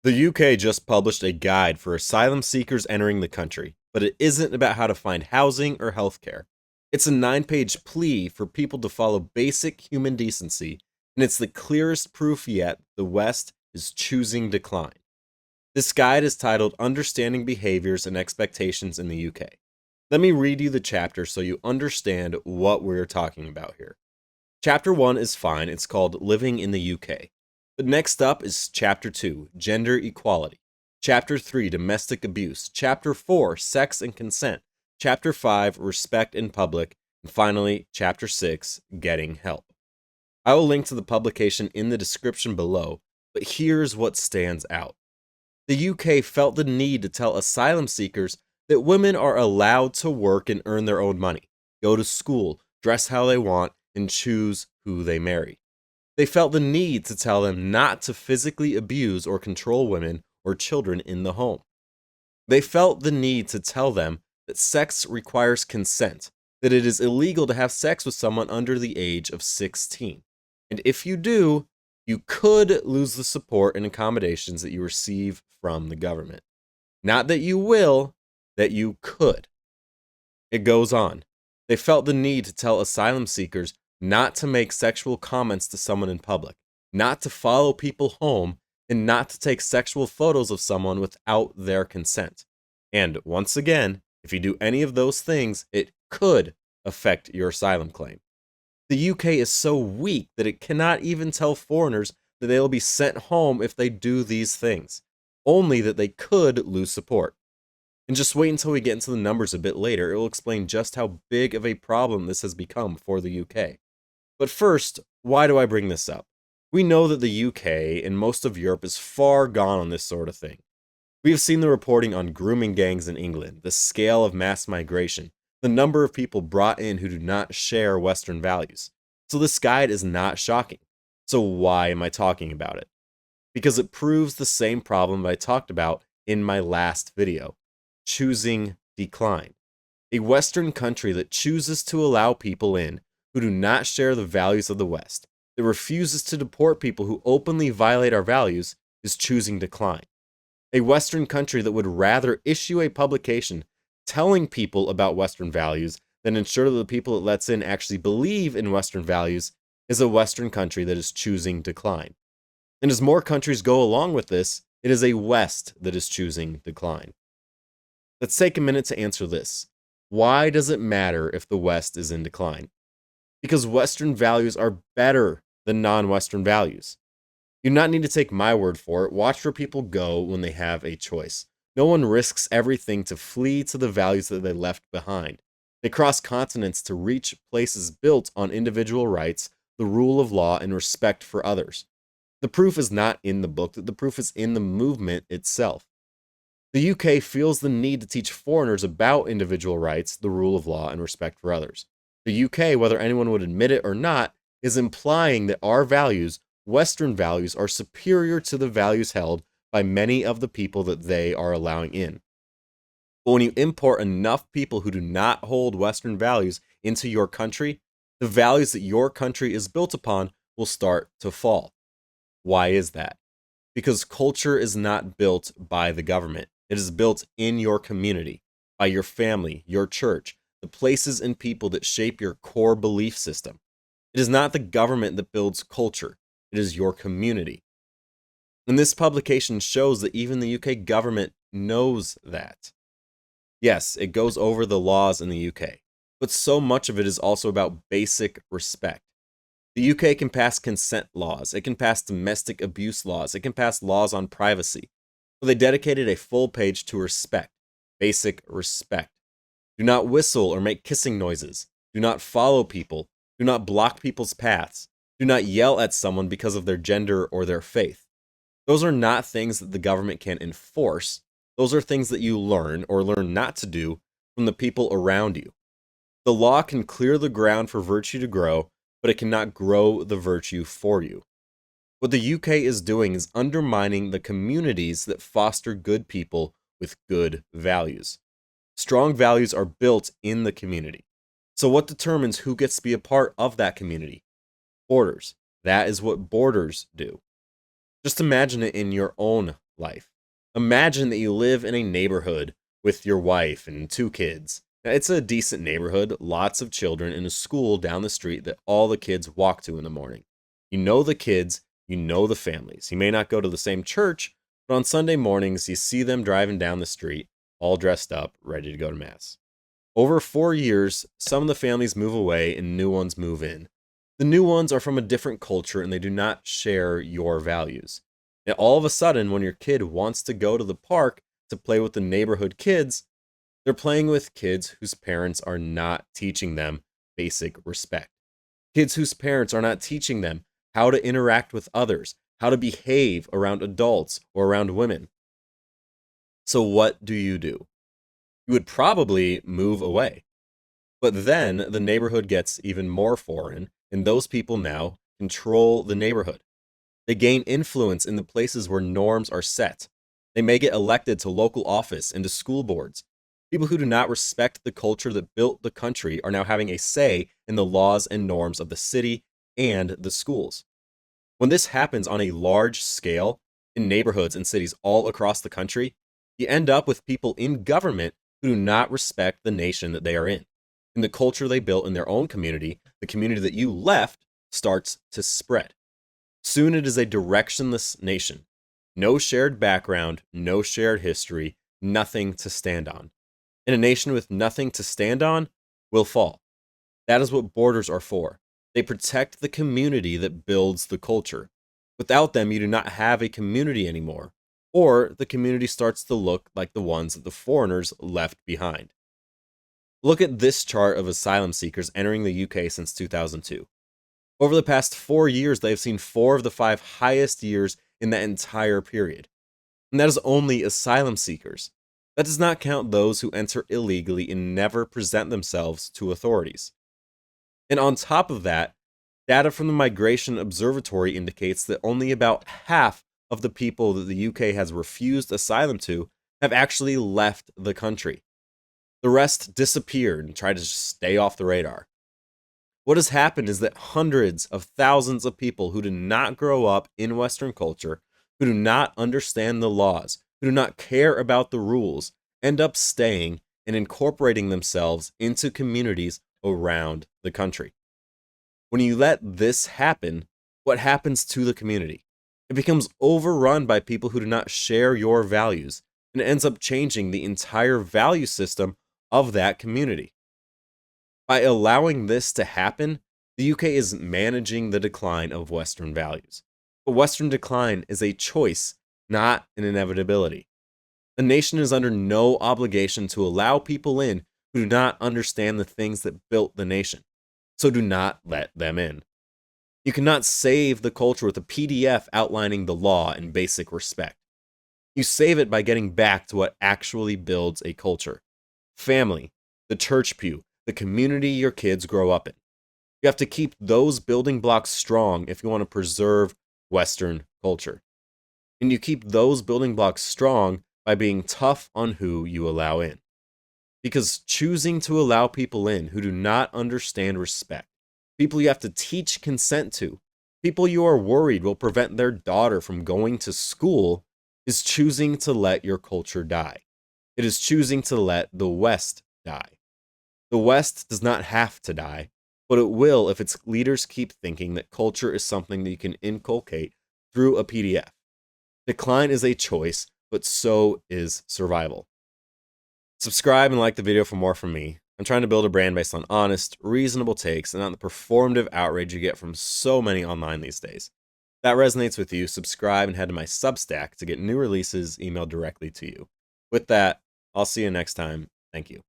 The UK just published a guide for asylum seekers entering the country, but it isn't about how to find housing or healthcare. It's a 9-page plea for people to follow basic human decency, and it's the clearest proof yet the West is choosing decline. This guide is titled Understanding Behaviors and Expectations in the UK. Let me read you the chapter so you understand what we're talking about here. Chapter 1 is fine, it's called Living in the UK. But next up is Chapter 2, Gender Equality. Chapter 3, Domestic Abuse. Chapter 4, Sex and Consent. Chapter 5, Respect in Public. And finally, Chapter 6, Getting Help. I will link to the publication in the description below, but here's what stands out. The UK felt the need to tell asylum seekers that women are allowed to work and earn their own money, go to school, dress how they want, and choose who they marry. They felt the need to tell them not to physically abuse or control women or children in the home. They felt the need to tell them that sex requires consent, that it is illegal to have sex with someone under the age of 16. And if you do, you could lose the support and accommodations that you receive from the government. Not that you will, that you could. It goes on. They felt the need to tell asylum seekers not to make sexual comments to someone in public, not to follow people home, and not to take sexual photos of someone without their consent. And once again, if you do any of those things, it could affect your asylum claim. The UK is so weak that it cannot even tell foreigners that they will be sent home if they do these things, only that they could lose support. And just wait until we get into the numbers a bit later, it will explain just how big of a problem this has become for the UK. But first, why do I bring this up? We know that the UK and most of Europe is far gone on this sort of thing. We have seen the reporting on grooming gangs in England, the scale of mass migration, the number of people brought in who do not share Western values. So this guide is not shocking. So why am I talking about it? Because it proves the same problem I talked about in my last video. Choosing decline. A Western country that chooses to allow people in who do not share the values of the West, that refuses to deport people who openly violate our values, is choosing decline. A Western country that would rather issue a publication telling people about Western values than ensure that the people it lets in actually believe in Western values is a Western country that is choosing decline. And as more countries go along with this, it is a West that is choosing decline. Let's take a minute to answer this. Why does it matter if the West is in decline? Because Western values are better than non-Western values. You do not need to take my word for it. Watch where people go when they have a choice. No one risks everything to flee to the values that they left behind. They cross continents to reach places built on individual rights, the rule of law, and respect for others. The proof is not in the book, the proof is in the movement itself. The UK feels the need to teach foreigners about individual rights, the rule of law, and respect for others. The UK, whether anyone would admit it or not, is implying that our values, Western values, are superior to the values held by many of the people that they are allowing in. But when you import enough people who do not hold Western values into your country, the values that your country is built upon will start to fall. Why is that? Because culture is not built by the government. It is built in your community, by your family, your church, the places and people that shape your core belief system. It is not the government that builds culture. It is your community. And this publication shows that even the UK government knows that. Yes, it goes over the laws in the UK, but so much of it is also about basic respect. The UK can pass consent laws, it can pass domestic abuse laws, it can pass laws on privacy. But they dedicated a full page to respect, basic respect. Do not whistle or make kissing noises. Do not follow people. Do not block people's paths. Do not yell at someone because of their gender or their faith. Those are not things that the government can enforce. Those are things that you learn or learn not to do from the people around you. The law can clear the ground for virtue to grow, but it cannot grow the virtue for you. What the UK is doing is undermining the communities that foster good people with good values. Strong values are built in the community. So what determines who gets to be a part of that community? Borders. That is what borders do. Just imagine it in your own life. Imagine that you live in a neighborhood with your wife and two kids. Now, it's a decent neighborhood, lots of children, and a school down the street that all the kids walk to in the morning. You know the kids, you know the families. You may not go to the same church, but on Sunday mornings, you see them driving down the street, all dressed up, ready to go to Mass. Over 4 years, some of the families move away and new ones move in. The new ones are from a different culture and they do not share your values. And all of a sudden, when your kid wants to go to the park to play with the neighborhood kids, they're playing with kids whose parents are not teaching them basic respect. Kids whose parents are not teaching them how to interact with others, how to behave around adults or around women. So, what do? You would probably move away. But then the neighborhood gets even more foreign, and those people now control the neighborhood. They gain influence in the places where norms are set. They may get elected to local office and to school boards. People who do not respect the culture that built the country are now having a say in the laws and norms of the city and the schools. When this happens on a large scale in neighborhoods and cities all across the country, you end up with people in government who do not respect the nation that they are in. And the culture they built in their own community, the community that you left, starts to spread. Soon it is a directionless nation. No shared background, no shared history, nothing to stand on. And a nation with nothing to stand on will fall. That is what borders are for. They protect the community that builds the culture. Without them, you do not have a community anymore, or the community starts to look like the ones that the foreigners left behind. Look at this chart of asylum seekers entering the UK since 2002. Over the past 4 years, they have seen 4 of the 5 highest years in that entire period. And that is only asylum seekers. That does not count those who enter illegally and never present themselves to authorities. And on top of that, data from the Migration Observatory indicates that only about half of the people that the UK has refused asylum to have actually left the country. The rest disappeared and tried to just stay off the radar. What has happened is that hundreds of thousands of people who do not grow up in Western culture, who do not understand the laws, who do not care about the rules, end up staying and incorporating themselves into communities around the country. When you let this happen, what happens to the community? It becomes overrun by people who do not share your values, and it ends up changing the entire value system of that community. By allowing this to happen, the UK is managing the decline of Western values. But Western decline is a choice, not an inevitability. The nation is under no obligation to allow people in who do not understand the things that built the nation. So do not let them in. You cannot save the culture with a PDF outlining the law and basic respect. You save it by getting back to what actually builds a culture. Family, the church pew, the community your kids grow up in. You have to keep those building blocks strong if you want to preserve Western culture. And you keep those building blocks strong by being tough on who you allow in. Because choosing to allow people in who do not understand respect, people you have to teach consent to, people you are worried will prevent their daughter from going to school, is choosing to let your culture die. It is choosing to let the West die. The West does not have to die, but it will if its leaders keep thinking that culture is something that you can inculcate through a PDF. Decline is a choice, but so is survival. Subscribe and like the video for more from me. I'm trying to build a brand based on honest, reasonable takes and not the performative outrage you get from so many online these days. If that resonates with you, subscribe and head to my Substack to get new releases emailed directly to you. With that, I'll see you next time. Thank you.